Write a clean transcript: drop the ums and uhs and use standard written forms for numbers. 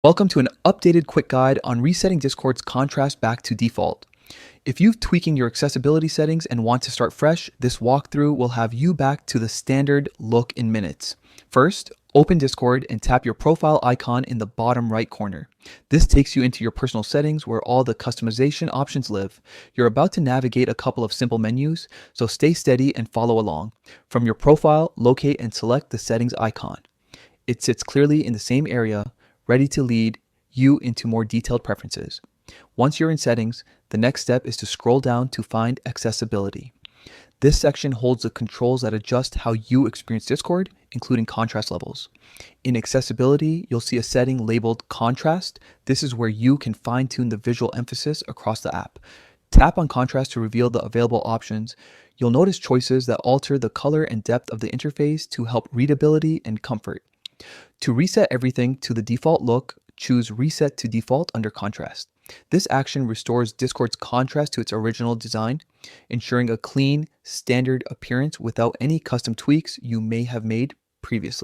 Welcome to an updated quick guide on resetting Discord's contrast back to default. If you've tweaking your accessibility settings and want to start fresh, this walkthrough will have you back to the standard look in minutes. First, open Discord and tap your profile icon in the bottom right corner. This takes you into your personal settings where all the customization options live. You're about to navigate a couple of simple menus, so stay steady and follow along. From your profile, locate and select the settings icon. It sits clearly in the same area, ready to lead you into more detailed preferences. Once you're in settings, the next step is to scroll down to find accessibility. This section holds the controls that adjust how you experience Discord, including contrast levels. In accessibility, you'll see a setting labeled contrast. This is where you can fine-tune the visual emphasis across the app. Tap on contrast to reveal the available options. You'll notice choices that alter the color and depth of the interface to help readability and comfort. To reset everything to the default look, choose Reset to Default under Contrast. This action restores Discord's contrast to its original design, ensuring a clean, standard appearance without any custom tweaks you may have made previously.